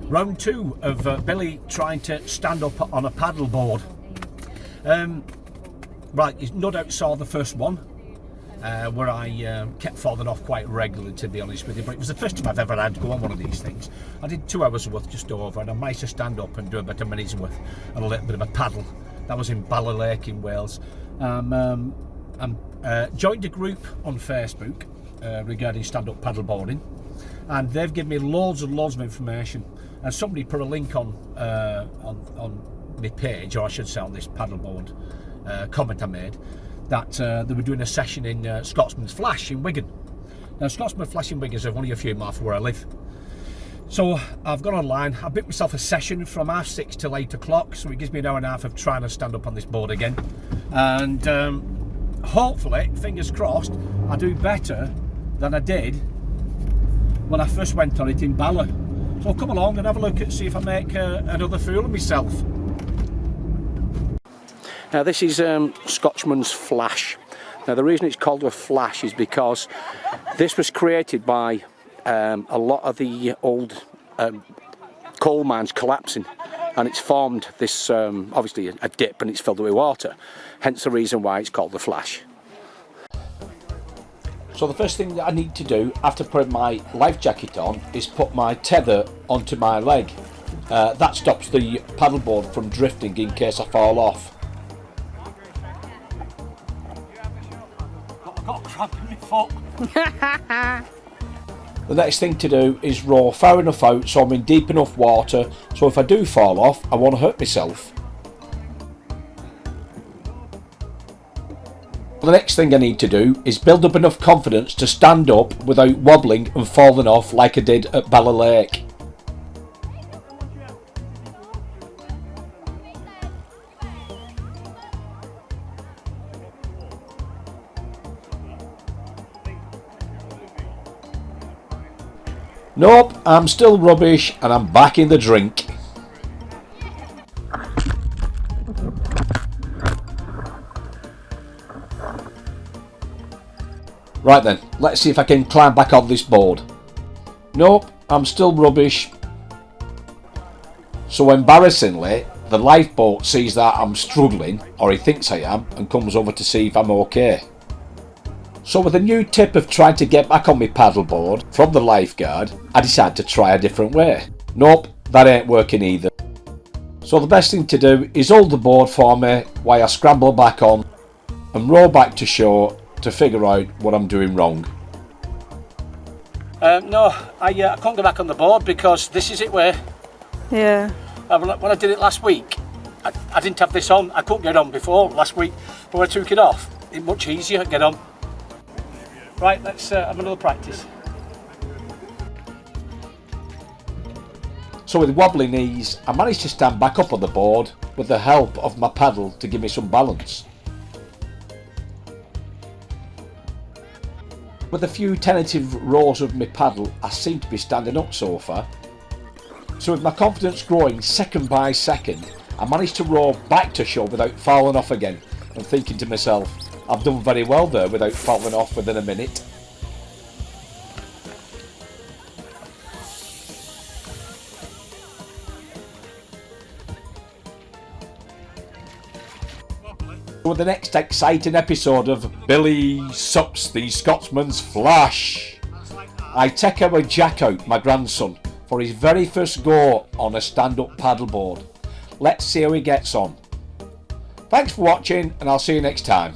Round 2 of Billy trying to stand up on a paddleboard. Right, you no doubt saw the first one, where I kept falling off quite regularly, to be honest with you, but it was the first time I've ever had to go on one of these things. I did 2 hours worth just over, and I managed to stand up and do about a minute's worth and a little bit of a paddle. That was in Ballalake in Wales. Joined a group on Facebook regarding stand-up paddleboarding, and they've given me loads and loads of information. And somebody put a link on my page, or I should say on this paddleboard comment I made, that they were doing a session in Scotsmans Flash in Wigan. Now, Scotsman Flash in Wigan is only a few miles from where I live. So I've gone online, I booked myself a session from 6:30 till 8 o'clock, so it gives me an hour and a half of trying to stand up on this board again. And hopefully, fingers crossed, I do better than I did when I first went on it in Balla. So come along and have a look and see if I make another fool of myself. Now this is Scotsman's Flash. Now the reason it's called a flash is because this was created by a lot of the old coal mines collapsing, and it's formed this obviously a dip, and it's filled with water, hence the reason why it's called the flash. So the first thing that I need to do after putting my life jacket on is put my tether onto my leg. That stops the paddleboard from drifting in case I fall off. I've got a cramp in my foot. The next thing to do is row far enough out so I'm in deep enough water, so if I do fall off I won't hurt myself. The next thing I need to do is build up enough confidence to stand up without wobbling and falling off like I did at Ballalake. Nope, I'm still rubbish and I'm back in the drink. Right then, let's see if I can climb back on this board. Nope, I'm still rubbish. So embarrassingly, the lifeboat sees that I'm struggling, or he thinks I am, and comes over to see if I'm okay. So with a new tip of trying to get back on my paddleboard from the lifeguard, I decided to try a different way. Nope, that ain't working either. So the best thing to do is hold the board for me while I scramble back on and row back to shore to figure out what I'm doing wrong. No, I can't go back on the board because this is it where. Yeah. When I did it last week, I didn't have this on. I couldn't get on before last week, but when I took it off, it's much easier to get on. Right, let's have another practice. So with wobbly knees, I managed to stand back up on the board with the help of my paddle to give me some balance. With a few tentative rows of my paddle, I seem to be standing up so far. So with my confidence growing second by second, I managed to row back to shore without falling off again, and thinking to myself, I've done very well there without falling off within a minute. With the next exciting episode of Billy Sups the Scotsman's Flash, I take our Jack out, my grandson, for his very first go on a stand-up paddleboard. Let's see how he gets on. Thanks for watching, and I'll see you next time.